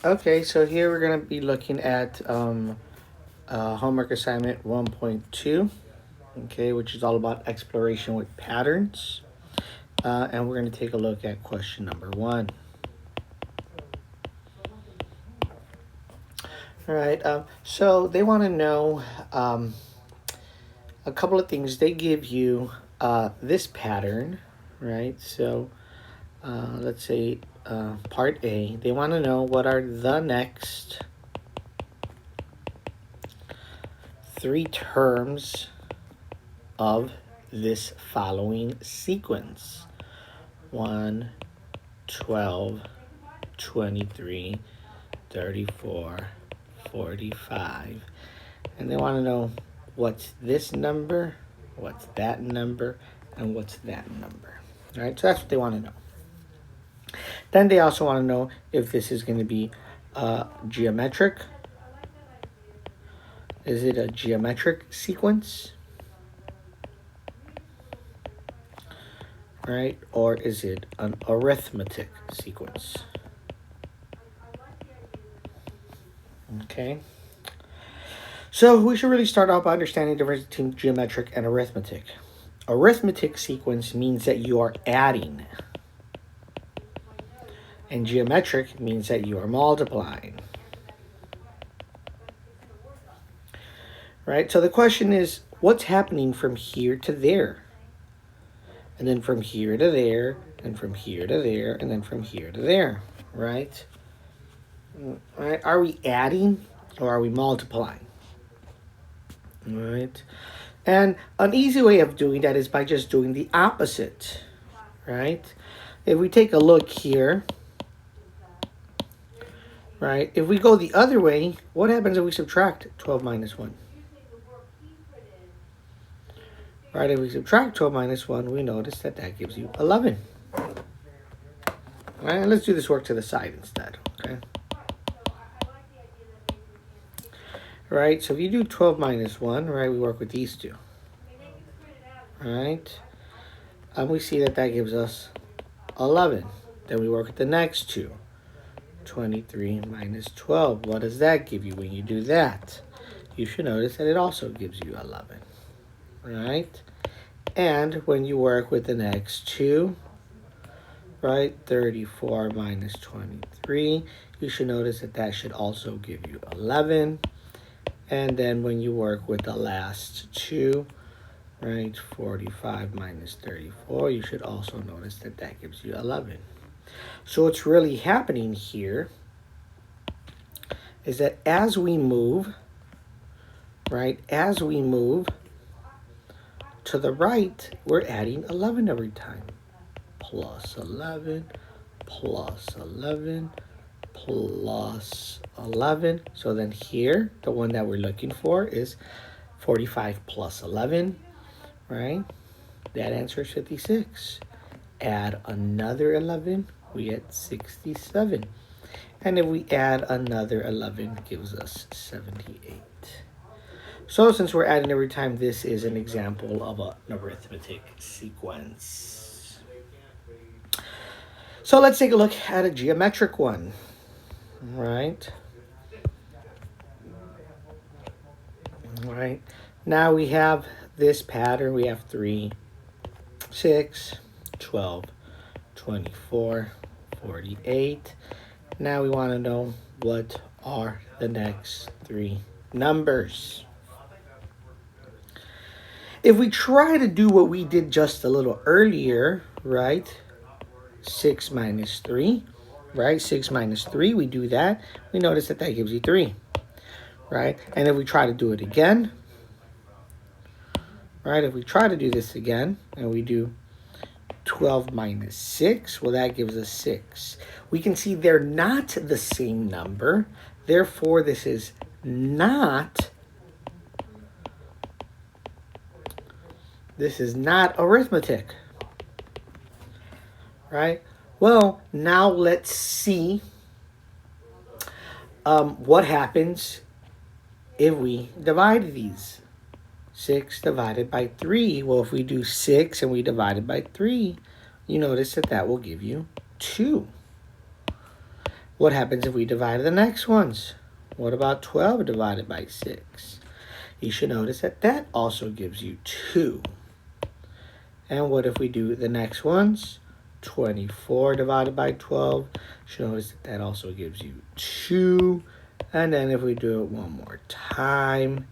Okay, so here we're going to be looking at homework assignment 1.2, okay, which is all about exploration with patterns. And we're going to take a look at question number 1. All right, so they want to know a couple of things. They give you this pattern, right? So let's say part A, they want to know what are the next 3 terms of this following sequence: 1, 12, 23, 34, 45. And they want to know what's this number, what's that number, and what's that number. All right, so that's what they want to know. Then they also want to know if this is going to be geometric. Is it a geometric sequence? Right? Or is it an arithmetic sequence? Okay. So we should really start out by understanding the difference between geometric and arithmetic. Arithmetic sequence means that you are adding. And geometric means that you are multiplying. Right? So the question is, what's happening from here to there? And then from here to there, and from here to there, and then from here to there, right? Right? Are we adding or are we multiplying? All right? And an easy way of doing that is by just doing the opposite, right? If we take a look here, right? If we go the other way, what happens if we subtract 12 minus 1? Right, if we subtract 12 minus 1, we notice that that gives you 11. All right, let's do this work to the side instead, okay? Right, so if you do 12 minus 1, right, we work with these two. All right, and we see that that gives us 11. Then we work with the next two. 23 minus 12. What does that give you when you do that? You should notice that it also gives you 11. Right? And when you work with the next two, right, 34 minus 23, you should notice that that should also give you 11. And then when you work with the last two, right, 45 minus 34, you should also notice that that gives you 11. So what's really happening here is that as we move, right, as we move to the right, we're adding 11 every time. Plus 11, plus 11, plus 11. So then here, the one that we're looking for is 45 plus 11, right? That answer is 56. Add another 11, we get 67. And if we add another 11, it gives us 78. So since we're adding every time, this is an example of an arithmetic sequence. So let's take a look at a geometric one, right? All right. Now we have this pattern. We have 3, 6, 12, 24, 48. Now we want to know what are the next 3 numbers. If we try to do what we did just a little earlier, right? 6 minus 3, right? 6 minus 3, we do that. We notice that that gives you 3, right? And if we try to do it again, right? If we try to do this again and we do 12 minus 6, well, that gives us 6. We can see they're not the same number. Therefore, this is not arithmetic, right? Well, now let's see what happens if we divide these. 6 divided by 3. Well, if we do 6 and we divide it by 3, you notice that that will give you 2. What happens if we divide the next ones? What about 12 divided by 6? You should notice that that also gives you 2. And what if we do the next ones? 24 divided by 12. You should notice that that also gives you 2. And then if we do it one more time,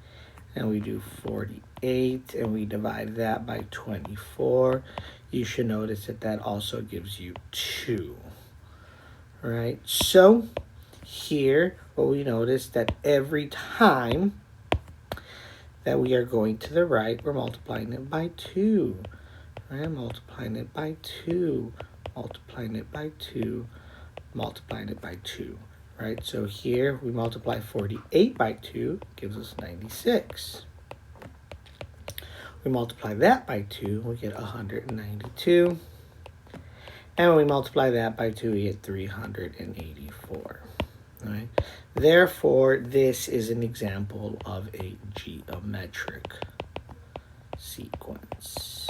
and we do 48, and we divide that by 24, you should notice that that also gives you 2. Right? So here, what we notice that every time that we are going to the right, we're multiplying it by 2. Right? Multiplying it by 2, multiplying it by 2, multiplying it by 2. Right? So here we multiply 48 by 2, gives us 96. We multiply that by 2, we get 192. And when we multiply that by 2, we get 384. Right? Therefore, this is an example of a geometric sequence.